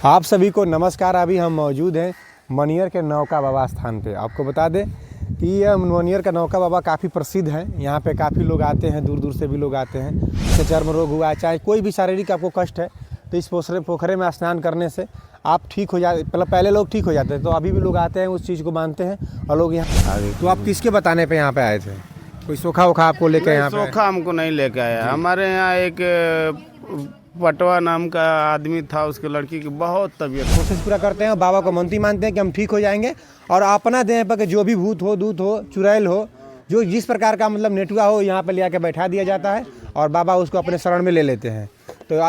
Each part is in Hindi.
आप सभी को नमस्कार। अभी हम मौजूद हैं मनियर के नौका बाबा स्थान पे। आपको बता दें कि यह मनियर का नौका बाबा काफ़ी प्रसिद्ध है। यहाँ पे काफ़ी लोग आते हैं, दूर दूर से भी लोग आते हैं। जैसे चर्म रोग हुआ, चाहे कोई भी शारीरिक आपको कष्ट है, तो इस पोखरे में स्नान करने से आप ठीक हो जाते। पहले लोग ठीक हो जाते हैं, तो अभी भी लोग आते हैं, उस चीज़ को मानते हैं और लोग यहाँ आगे। तो आप किसके बताने पर यहाँ पर आए थे? कोई सोखा वोखा आपको लेकर यहाँ पे? सोखा हमको नहीं लेके आया। हमारे यहाँ एक पटवा नाम का आदमी था, उसके लड़की की बहुत तबीयत। कोशिश पूरा करते हैं और बाबा को मनती मानते हैं कि हम ठीक हो जाएंगे। और अपना देह पर जो भी भूत हो, दूत हो, चुड़ैल हो, जो जिस प्रकार का मतलब नेटुआ हो, यहाँ पर ले आके बैठा दिया जाता है और बाबा उसको अपने शरण में ले लेते हैं। तो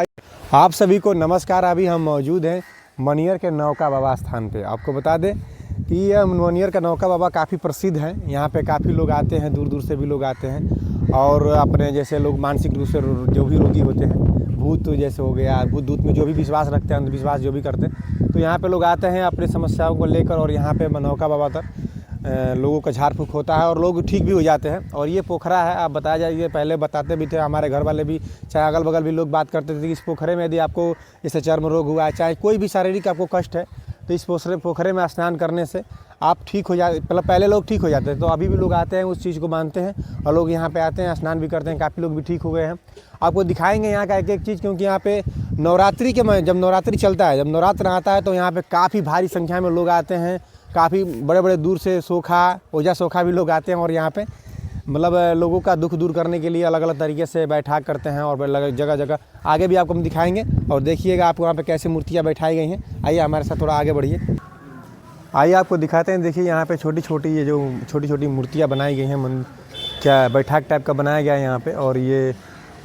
आप सभी को नमस्कार। अभी हम मौजूद हैं मनियर के नौका बाबा स्थान पे। आपको बता दें कि यह मनियर का नौका बाबा काफ़ी प्रसिद्ध है। यहाँ पे काफ़ी लोग आते हैं, दूर दूर से भी लोग आते हैं और अपने जैसे लोग मानसिक रूप से जो भी रोगी होते हैं, भूत जैसे हो गया, भूत दूत में जो भी विश्वास रखते हैं, अंधविश्वास जो भी करते हैं, तो यहाँ पे लोग आते हैं अपनी समस्याओं को लेकर और यहाँ पे नौका बाबा तक लोगों का झाड़ फूँक होता है और लोग ठीक भी हो जाते हैं। और ये पोखरा है, आप बताया जाइए, पहले बताते भी थे, हमारे घर वाले भी, चाहे अगल बगल भी लोग बात करते थे कि इस पोखरे में यदि आपको जैसे चर्म रोग हुआ, चाहे कोई भी शारीरिक आपको कष्ट है, तो इस पोखरे में स्नान करने से आप ठीक हो जाते। पहले लोग ठीक हो जाते हैं, तो अभी भी लोग आते हैं, उस चीज़ को मानते हैं और लोग यहाँ पे आते हैं, स्नान भी करते हैं। काफ़ी लोग भी ठीक हो गए हैं। आपको दिखाएंगे यहाँ का एक एक चीज़, क्योंकि यहाँ पे नवरात्रि के जब नवरात्रि चलता है, जब नवरात्र आता है, तो यहाँ पे काफ़ी भारी संख्या में लोग आते हैं। काफ़ी बड़े बड़े दूर से सोखा, ओझा सोखा भी लोग आते हैं और यहाँ पे मतलब लोगों का दुख दूर करने के लिए अलग अलग तरीके से बैठाक करते हैं और जगह जगह आगे भी आपको हम दिखाएंगे। और देखिएगा आपको यहाँ पे कैसे मूर्तियाँ बैठाई गई हैं। आइए हमारे साथ थोड़ा आगे बढ़िए, आइए आपको दिखाते हैं। देखिए यहाँ पे छोटी छोटी ये जो छोटी छोटी मूर्तियाँ बनाई गई हैं, क्या बैठाक टाइप का बनाया गया है यहाँ पे। और ये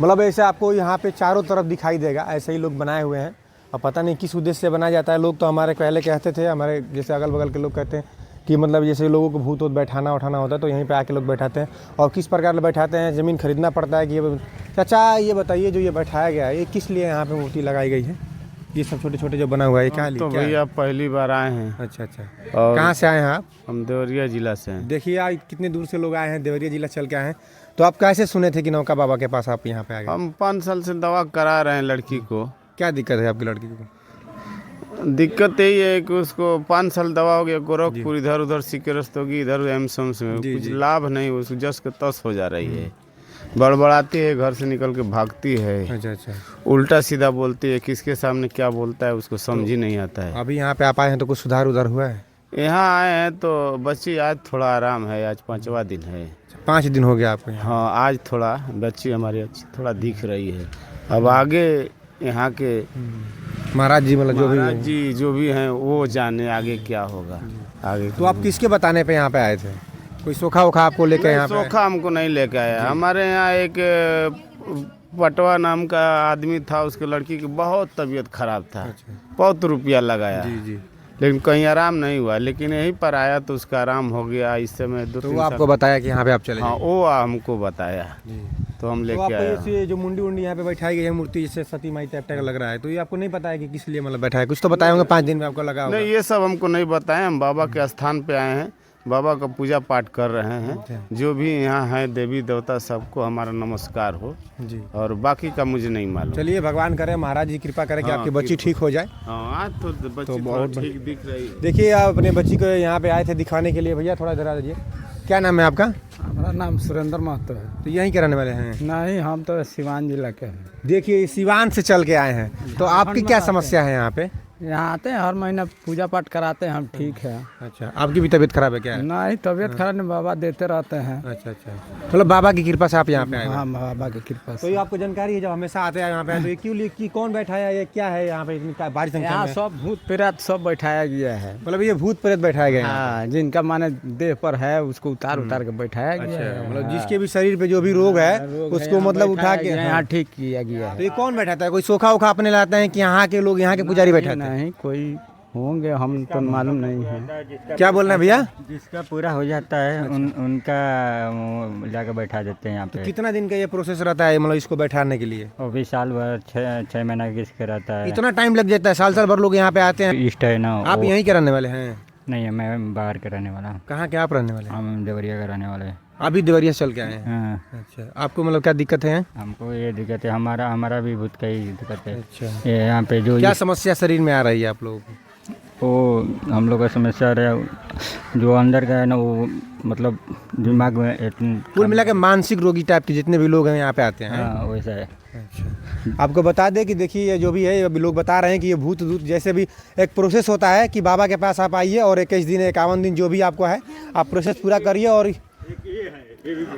मतलब ऐसे आपको यहाँ पे चारों तरफ दिखाई देगा, ऐसे ही लोग बनाए हुए हैं। और पता नहीं किस उद्देश्य से बनाया जाता है। लोग तो हमारे पहले कहते थे, हमारे जैसे अगल बगल के लोग कहते हैं कि मतलब जैसे लोगों को भूत बैठाना उठाना होता है, तो यहीं पे आके लोग बैठाते हैं। और किस प्रकार से बैठाते हैं, ज़मीन खरीदना पड़ता है कि ये चाचा ये बताइए, जो ये बैठाया गया है, ये किस लिए यहाँ पे मूर्ति लगाई गई है? ये सब छोटे छोटे जो बना हुआ है, क्या लिए? तो भैया पहली बार आए हैं। अच्छा अच्छा। और कहाँ से आए हैं आप? हम देवरिया जिला से हैं। देखिए यार, कितने दूर से लोग आए हैं, देवरिया जिला चल के आए हैं। तो आप कैसे सुने थे कि नौका बाबा के पास आप यहाँ पे आ गए? हम 5 साल से दवा करा रहे हैं लड़की को। क्या दिक्कत है आपकी लड़की को? दिक्कत यही है कि उसको 5 साल दवा हो गया, गोरखपुर इधर उधर सिकरस्त होगी, इधर एम्स में कुछ लाभ नहीं, उसको जस के तस हो जा रही है। बड़बड़ाती है, घर से निकल के भागती है। अच्छा अच्छा। उल्टा सीधा बोलती है, किसके सामने क्या बोलता है उसको समझ ही नहीं आता है। अभी यहाँ पे आप आए हैं तो कुछ सुधार उधार हुआ है? यहाँ आए हैं तो बच्ची आज थोड़ा आराम है, आज 5वां दिन है। 5 दिन हो गया आपको यहाँ? हाँ, आज थोड़ा बच्ची हमारी अच्छी थोड़ा दिख रही है। अब आगे यहाँ के महाराज जी मतलब जो भी हैं वो जाने आगे क्या होगा आगे। तो आप किसके बताने पे यहाँ पे आए थे? कोई सोखा वोखा आपको लेकर यहाँ पे? सोखा हमको नहीं लेके आया। हमारे यहाँ एक पटवा नाम का आदमी था, उसके लड़की की बहुत तबीयत खराब था। अच्छा। बहुत रुपया लगाया जी जी, लेकिन कहीं आराम नहीं हुआ। लेकिन यहीं पर आया तो उसका आराम हो गया। इस समय 2-3 तो आपको बताया कि यहाँ पे आप चले? हाँ, वो हमको बताया तो हम लेके आए। ये जो मुंडी उंडी यहाँ पे बैठाई गई है मूर्ति, जैसे सती माई टाइप का लग रहा है, तो ये आपको नहीं पता है कि किस लिए मतलब बैठा है? कुछ तो बताए होंगे 5 दिन में आपको लगा होगा। नहीं, ये सब हमको नहीं बताए। हम बाबा के स्थान पे आए हैं, बाबा का पूजा पाठ कर रहे हैं। जो भी यहाँ है देवी देवता सबको हमारा नमस्कार हो जी। और बाकी का मुझे नहीं मालूम। चलिए, भगवान करे, महाराज जी कृपा करें कि आपकी बच्ची ठीक हो जाए। हाँ, आज तो बच्ची बहुत ठीक दिख रही है। देखिए, आप अपने बच्ची को यहाँ पे आए थे दिखाने के लिए। भैया थोड़ा इधर आ दीजिए। क्या नाम है आपका? हमारा नाम सुरेंद्र महतो है। तो यहीं के रहने वाले हैं? नहीं, हम तो सिवान जिला के हैं। देखिए, सिवान से चल के आए हैं, तो आपकी क्या समस्या है यहाँ पे? यहाँ आते हैं, हर महीना पूजा पाठ कराते हैं हम, ठीक है। अच्छा, आपकी भी तबीयत खराब है क्या? नहीं, तबीयत खराब नहीं, बाबा देते रहते हैं। अच्छा अच्छा, मतलब बाबा की कृपा से आप यहाँ पे आए? हाँ, बाबा की कृपा से। तो ये आपको जानकारी है, जब हमेशा आते हैं यहाँ पे, तो ये क्यों कि कौन बैठाया, ये क्या है यहाँ पे इतनी भारी संख्या यहाँ में? सब भूत प्रेत सब बैठाया गया है। मतलब ये भूत प्रेत बैठाए गए हैं? हाँ, जिनका माने देह पर है उसको उतार के बैठाया गया है। मतलब जिसके भी शरीर पे जो भी रोग है उसको मतलब उठा के यहाँ ठीक किया गया है। तो ये कौन बैठाता है? कोई सोखा वोखा अपने लाते हैं कि यहाँ के लोग, यहाँ के पुजारी बैठाते हैं? नहीं, कोई होंगे, हम तो मालूम नहीं है। क्या बोलना है भैया? जिसका पूरा हो जाता है उनका जाकर बैठा देते हैं यहाँ पे। कितना दिन का ये प्रोसेस रहता है मतलब इसको बैठाने के लिए? वो भी साल भर 6 महीना किसके रहता है। इतना टाइम लग जाता है? साल भर लोग यहाँ पे आते हैं? इष्ट है ना। आप यहीं के रहने वाले हैं? नहीं, मैं बाहर के रहने वाला हूँ। कहाँ के आप रहने वाले हैं? हम देवरिया के रहने वाले हैं। अभी देवरिया से चल के आए हैं। हाँ, अच्छा, आपको मतलब क्या दिक्कत है? हमको ये दिक्कत है, हमारा भी भूत का ही दिक्कत है। अच्छा, ये यहाँ पे जो क्या समस्या शरीर में आ रही है आप लोगों को? वो हम लोग का समस्या रहा जो अंदर का है ना, वो मतलब दिमाग में कुल मिला के मानसिक रोगी टाइप के जितने भी लोग हैं यहाँ पे आते हैं। हाँ वैसा है। अच्छा, आपको बता दें कि देखिए ये जो भी है, अभी लोग बता रहे हैं कि ये भूत दूत जैसे भी एक प्रोसेस होता है कि बाबा के पास आप आइए और 21 दिन 51 दिन जो भी आपको है आप प्रोसेस पूरा करिए,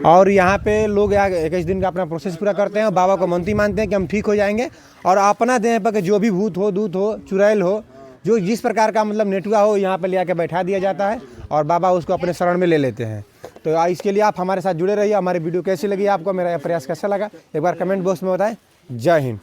और यहाँ पे लोग 21 दिन का अपना प्रोसेस पूरा करते हैं और बाबा को मनती मानते हैं कि हम ठीक हो जाएंगे, और अपना देह पर जो भी भूत हो, दूत हो, चुड़ैल हो, जो जिस प्रकार का मतलब नेटुआ हो, यहाँ पे ले आके बैठा दिया जाता है और बाबा उसको अपने शरण में ले लेते हैं। तो इसके लिए आप हमारे साथ जुड़े रहिए। हमारी वीडियो कैसी लगी आपको, मेरा यह प्रयास कैसा लगा, एक बार कमेंट बॉक्स में बताएं। जय हिंद।